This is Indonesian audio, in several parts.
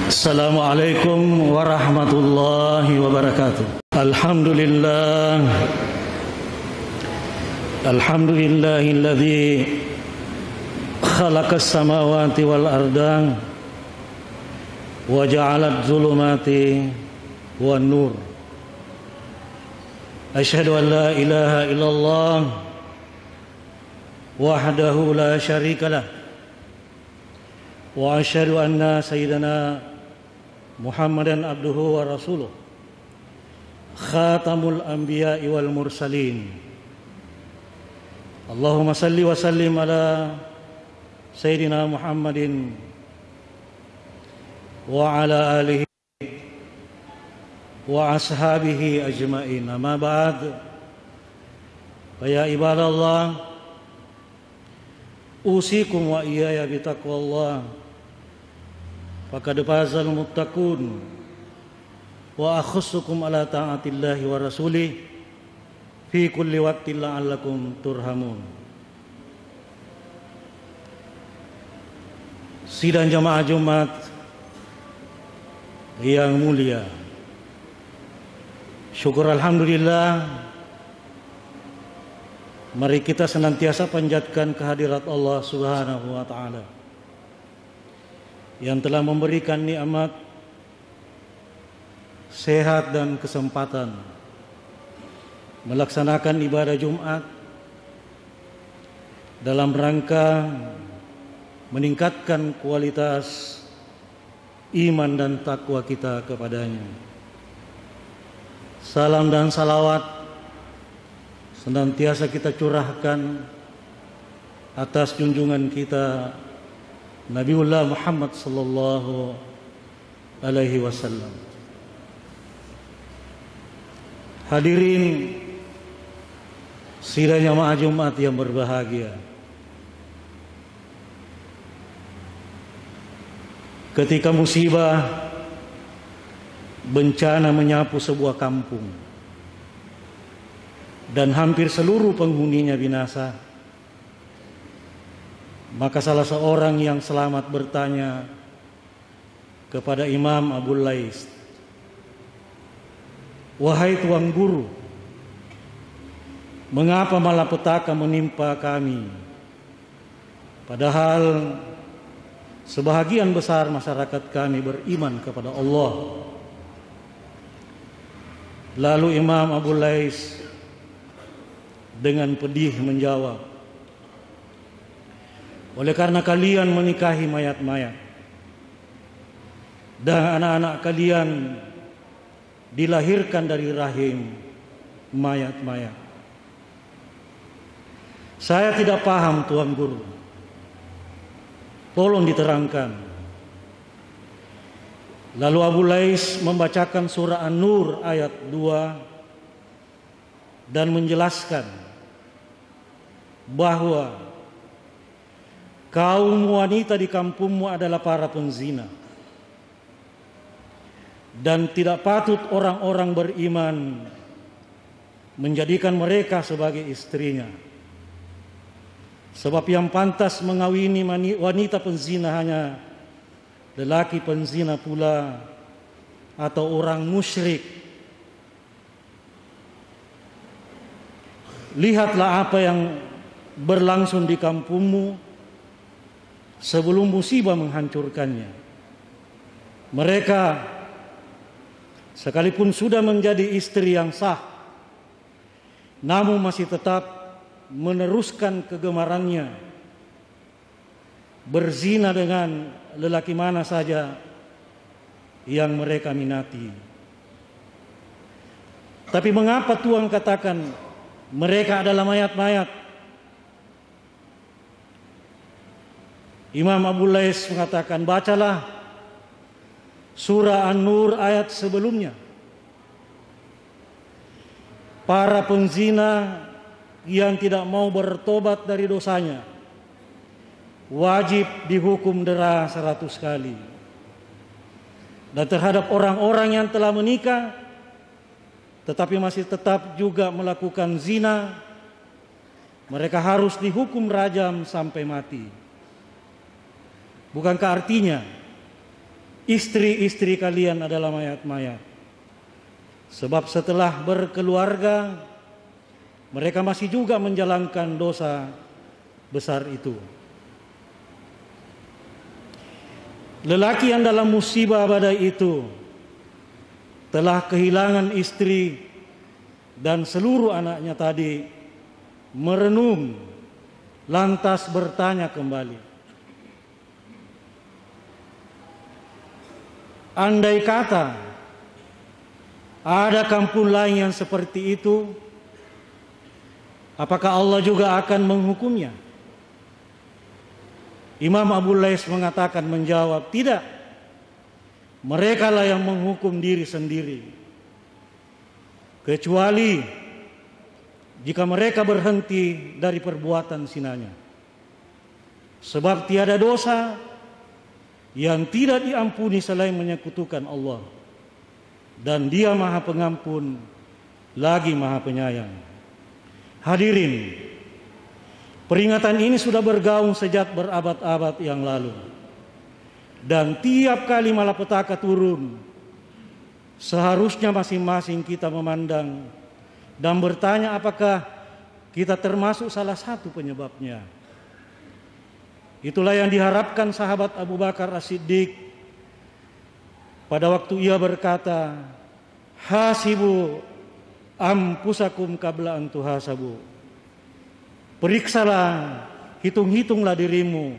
Assalamualaikum warahmatullahi wabarakatuh. Alhamdulillah. Alhamdulillahilladzi khalaqas samawati wal arda wa ja'alat zulumati wan nur. Asyhadu an la ilaha illallah wahdahu la syarikalah wa asyhadu anna sayyidana Muhammadan abduhu wa rasuluh khatamul anbiya'i wal mursalin. Allahumma salli wa sallim ala sayyidina Muhammadin wa ala alihi wa ashabihi ajma'in. Amma ba'd. Ya ibadallah, usikum wa iyaya bitaqwallah. Faqad fazal muttaqun wa akhussukum ala ta'atillahi wa rasulih fi kulli waqtin la'allakum turhamun. Sidang jamaah Jumat yang mulia, syukur alhamdulillah, mari kita senantiasa panjatkan kehadirat Allah Subhanahu wa taala yang telah memberikan nikmat sehat dan kesempatan melaksanakan ibadah Jumat dalam rangka meningkatkan kualitas iman dan takwa kita kepadanya. Salam dan salawat senantiasa kita curahkan atas junjungan kita Nabiullah Muhammad sallallahu alaihi wasallam. Hadirin sidang jamaah Jumat yang berbahagia, ketika musibah bencana menyapu sebuah kampung dan hampir seluruh penghuninya binasa, maka salah seorang yang selamat bertanya kepada Imam Abul Lais, "Wahai Tuan Guru, mengapa malapetaka menimpa kami? Padahal sebahagian besar masyarakat kami beriman kepada Allah." Lalu Imam Abul Lais dengan pedih menjawab, "Oleh karena kalian menikahi mayat-mayat dan anak-anak kalian dilahirkan dari rahim mayat-mayat. Saya tidak paham, Tuan Guru. Tolong diterangkan." Lalu Abu Lais membacakan surah An-Nur ayat 2 dan menjelaskan bahwa kaum wanita di kampungmu adalah para penzina dan tidak patut orang-orang beriman menjadikan mereka sebagai istrinya. Sebab yang pantas mengawini wanita penzina hanya lelaki penzina pula atau orang musyrik. Lihatlah apa yang berlangsung di kampungmu sebelum musibah menghancurkannya. Mereka sekalipun sudah menjadi istri yang sah, namun masih tetap meneruskan kegemarannya, berzina dengan lelaki mana saja yang mereka minati. Tapi mengapa Tuhan katakan mereka adalah mayat-mayat? Imam Abu Lais mengatakan, bacalah surah An-Nur ayat sebelumnya. Para penzina yang tidak mau bertobat dari dosanya wajib dihukum dera 100 kali. Dan terhadap orang-orang yang telah menikah tetapi masih tetap juga melakukan zina, mereka harus dihukum rajam sampai mati. Bukankah artinya istri-istri kalian adalah mayat-mayat. Sebab setelah berkeluarga, mereka masih juga menjalankan dosa besar itu. Lelaki yang dalam musibah badai itu telah kehilangan istri dan seluruh anaknya tadi, merenung lantas bertanya kembali, andai kata ada kampung lain yang seperti itu, apakah Allah juga akan menghukumnya? Imam Abu Lais mengatakan, menjawab, tidak. Mereka lah yang menghukum diri sendiri. Kecuali jika mereka berhenti dari perbuatan zinanya. Sebab tiada dosa yang tidak diampuni selain menyekutukan Allah. Dan Dia Maha Pengampun lagi Maha Penyayang. Hadirin, peringatan ini sudah bergaung sejak berabad-abad yang lalu. Dan tiap kali malapetaka turun, seharusnya masing-masing kita memandang dan bertanya apakah kita termasuk salah satu penyebabnya. Itulah yang diharapkan sahabat Abu Bakar As-Siddiq pada waktu ia berkata, hasibu ampusakum qabla an tuhasabu. Periksalah, hitung-hitunglah dirimu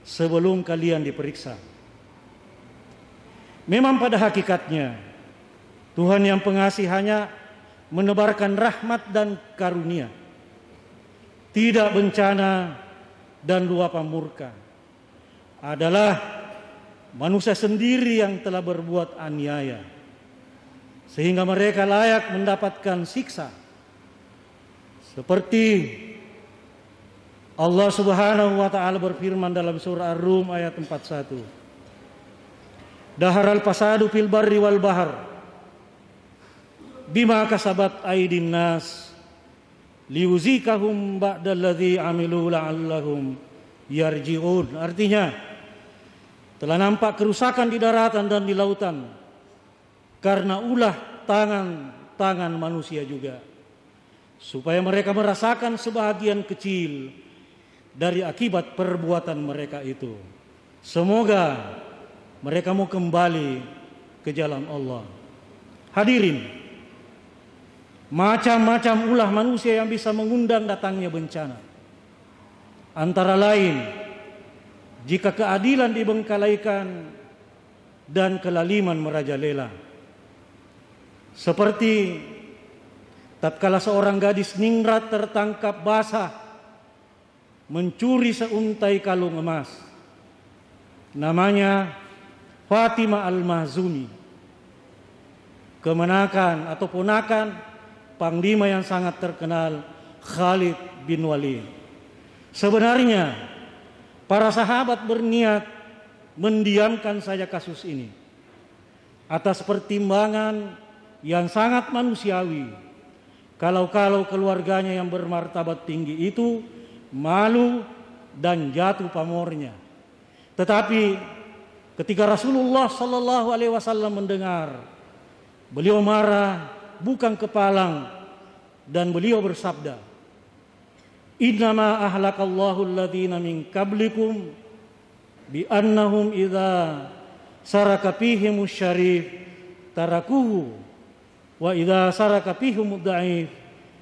sebelum kalian diperiksa. Memang pada hakikatnya Tuhan yang pengasih hanya menebarkan rahmat dan karunia, tidak bencana dan luapan murka. Adalah manusia sendiri yang telah berbuat aniaya, sehingga mereka layak mendapatkan siksa. Seperti Allah Subhanahu wa taala berfirman dalam surah Ar-Rum ayat 41. Daharal fasadu fil barri wal bahar bima kasabat aydin nas liuzikahum ba'dalladzi amilu la'allahum yarji'un. Artinya, telah nampak kerusakan di daratan dan di lautan karena ulah tangan manusia juga, supaya mereka merasakan sebahagian kecil dari akibat perbuatan mereka itu. Semoga mereka mau kembali ke jalan Allah. Hadirin, macam-macam ulah manusia yang bisa mengundang datangnya bencana. Antara lain, jika keadilan dibengkalaikan dan kelaliman merajalela. Seperti tatkala seorang gadis ningrat tertangkap basah mencuri seuntai kalung emas. Namanya Fatimah Al-Mahzuni, kemenakan atau ponakan panglima yang sangat terkenal Khalid bin Walid. Sebenarnya para sahabat berniat mendiamkan saja kasus ini atas pertimbangan yang sangat manusiawi. Kalau keluarganya yang bermartabat tinggi itu malu dan jatuh pamornya. Tetapi ketika Rasulullah sallallahu alaihi wasallam mendengar, beliau marah bukan kepalang dan beliau bersabda, innama ahlakallahu alladhina min qablikum bi annahum idza saraka fihimus syarif tarakuhu wa idza saraka fihimud dhaif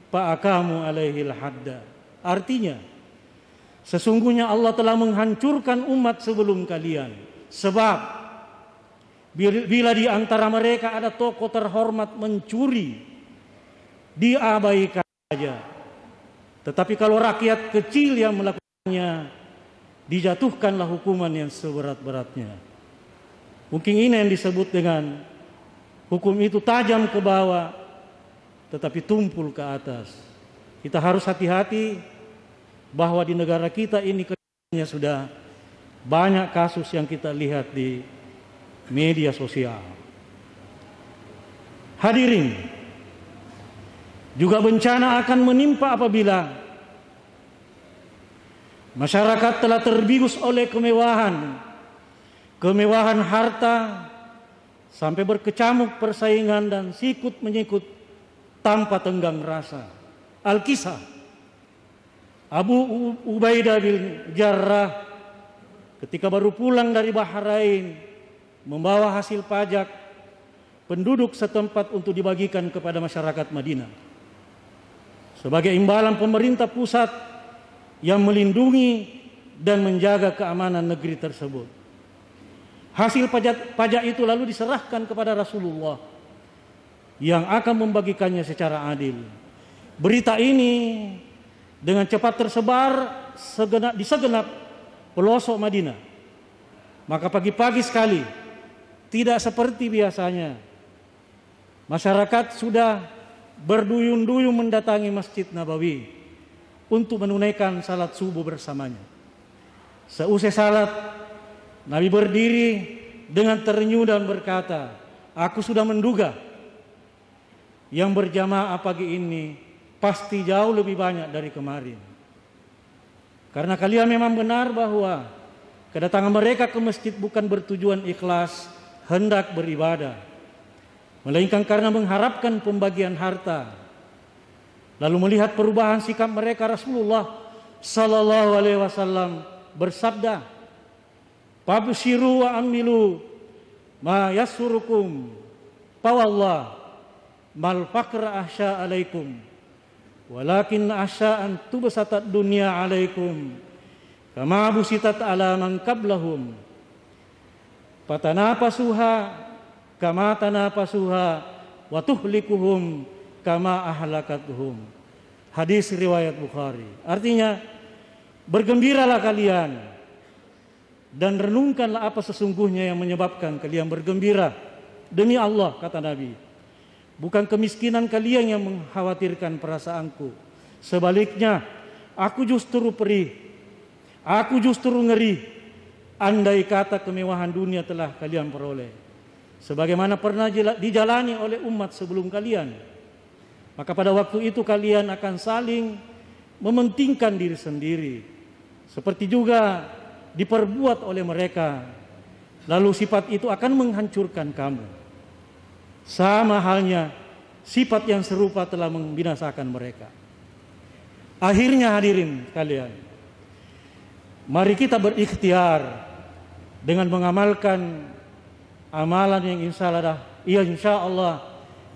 fa aqamu alaihil hadda. Artinya, sesungguhnya Allah telah menghancurkan umat sebelum kalian, sebab bila di antara mereka ada tokoh terhormat mencuri, diabaikan saja. Tetapi kalau rakyat kecil yang melakukannya, dijatuhkanlah hukuman yang seberat-beratnya. Mungkin ini yang disebut dengan hukum itu tajam ke bawah, tetapi tumpul ke atas. Kita harus hati-hati bahwa di negara kita ini kenyataannya sudah banyak kasus yang kita lihat di media sosial. Hadirin, juga bencana akan menimpa apabila masyarakat telah terbius oleh kemewahan kemewahan harta, sampai berkecamuk persaingan dan sikut menyikut tanpa tenggang rasa. Al-Kisah, Abu Ubaidah bin Jarrah ketika baru pulang dari Bahrain membawa hasil pajak penduduk setempat untuk dibagikan kepada masyarakat Madinah sebagai imbalan pemerintah pusat yang melindungi dan menjaga keamanan negeri tersebut. Hasil pajak itu lalu diserahkan kepada Rasulullah yang akan membagikannya secara adil. Berita ini dengan cepat tersebar di segenap pelosok Madinah. Maka pagi-pagi sekali, tidak seperti biasanya, masyarakat sudah berduyun-duyun mendatangi Masjid Nabawi untuk menunaikan salat subuh bersamanya. Seusai salat, Nabi berdiri dengan terenyuh dan berkata, "Aku sudah menduga yang berjamaah pagi ini pasti jauh lebih banyak dari kemarin. Karena kalian memang benar bahwa kedatangan mereka ke masjid bukan bertujuan ikhlas hendak beribadah, melainkan karena mengharapkan pembagian harta." Lalu melihat perubahan sikap mereka, Rasulullah sallallahu alaihi wasallam bersabda, "Fabshiru wa amilu ma yassurukum, fawallah mal faqra ahsya alaikum, walakin asya'an tubsatat dunya alaikum kama busitat ala man qablahum fatanapasuha kama tanapasuha wa tuhlikuhum kama ahlakatuhum." Hadis riwayat Bukhari. Artinya, bergembiralah kalian dan renungkanlah apa sesungguhnya yang menyebabkan kalian bergembira. Demi Allah, kata Nabi, bukan kemiskinan kalian yang mengkhawatirkan perasaanku. Sebaliknya, aku justru perih, aku justru ngeri andai kata kemewahan dunia telah kalian peroleh, sebagaimana pernah dijalani oleh umat sebelum kalian. Maka pada waktu itu kalian akan saling mementingkan diri sendiri, seperti juga diperbuat oleh mereka. Lalu sifat itu akan menghancurkan kamu. Sama halnya sifat yang serupa telah membinasakan mereka. Akhirnya hadirin kalian, mari kita berikhtiar dengan mengamalkan amalan yang insya Allah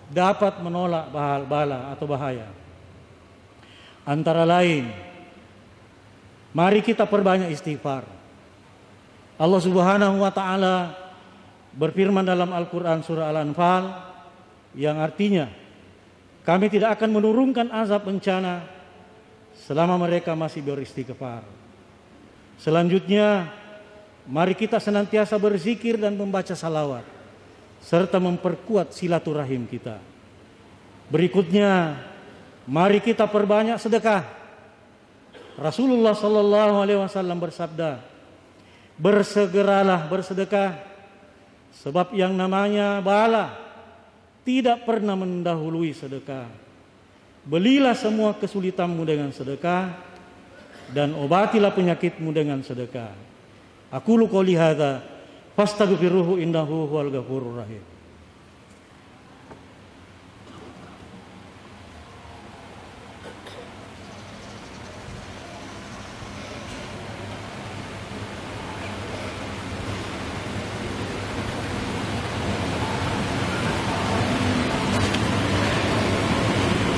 dapat menolak bala atau bahaya. Antara lain, mari kita perbanyak istighfar. Allah Subhanahu wa taala berfirman dalam Al-Qur'an surah Al-Anfal yang artinya, kami tidak akan menurunkan azab bencana selama mereka masih beristighfar. Selanjutnya, mari kita senantiasa berzikir dan membaca salawat serta memperkuat silaturahim kita. Berikutnya, mari kita perbanyak sedekah. Rasulullah sallallahu alaihi wasallam bersabda, "Bersegeralah bersedekah, sebab yang namanya bala tidak pernah mendahului sedekah. Belilah semua kesulitanmu dengan sedekah dan obatilah penyakitmu dengan sedekah." Aqulu qouli hadza fastaghfiruhu innahu huwal ghafurur rahim.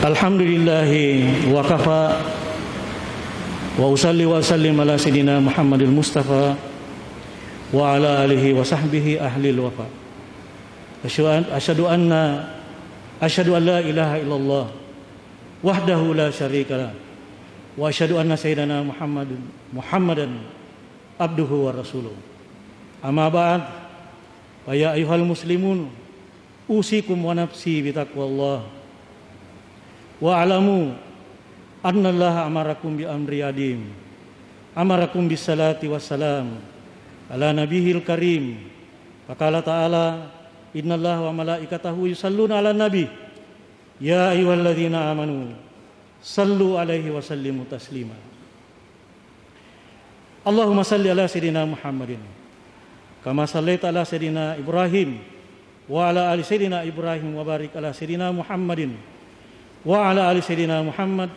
Alhamdulillahi wa kafa wa usalli wa sallim ala sayyidina Muhammadil Mustafa wa ala alihi wa sahbihi ahlil wafa. Asyhadu an la ilaha illallah wahdahu la syarika lah wa asyhadu anna sayyidina Muhammadan abduhu wa rasuluh. Amma ba'd, fa ya ayyuhal muslimun usikum wa nafsi bi taqwallah. Wa alamu anna Allah amarakum bi amri adim, amarakum bis salati wassalam ala nabiyil karim. Faqala ta'ala, innallaha wa malaikatahu yusalluna ala nabi ya ayyuhalladzina amanu sallu alaihi wa sallimu taslima. Allahumma salli ala sayyidina Muhammadin kama sallaita ala sayidina Ibrahim wa ala ali sayidina Ibrahim wa barik ala sayidina Muhammadin wa ala ali sayidina Muhammad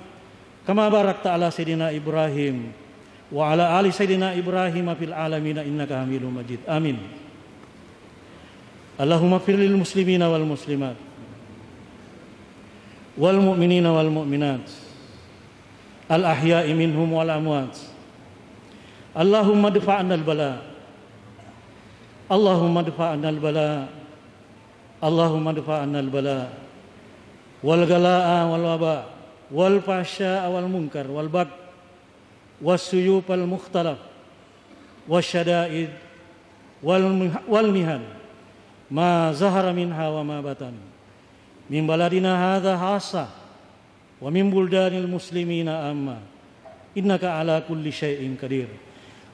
kama barakta ala sayidina Ibrahim wa ala ali sayidina Ibrahim fil alamin innaka Hamidum Majid. Amin. Allahumma fir lil muslimina wal muslimat wal mu'minina wal mu'minat al ahya'i minhum wal amwat. Allahumma dfa'na al bala. Allahumma dfa'na al bala. Allahumma dfa'na al bala wal gala'a wal waba wal fahsya'a wal munkar wal bagh was suyub al mukhtalaf wasyada'id wal mihan ma zahara minha wa ma batan min baladina hadha hasa wa min buldanil muslimina amma innaka ala kulli syai'in qadir.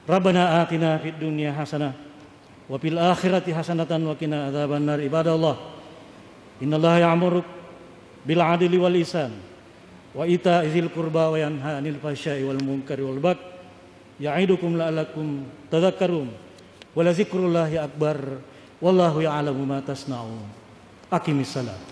Rabbana atina fid dunya hasanah wa fil akhirati hasanatan wa qina adzabannar. Ibadallah, innallaha ya'muru bil 'adli wal ihsan wa ita'i dzil qurba wa yanha 'anil fahsya'i wal munkari wal bagh ya'idukum la'allakum tadhakkarun wa la dzikrullahi akbar wallahu ya'lamu ma tasna'un. Aqimissalam.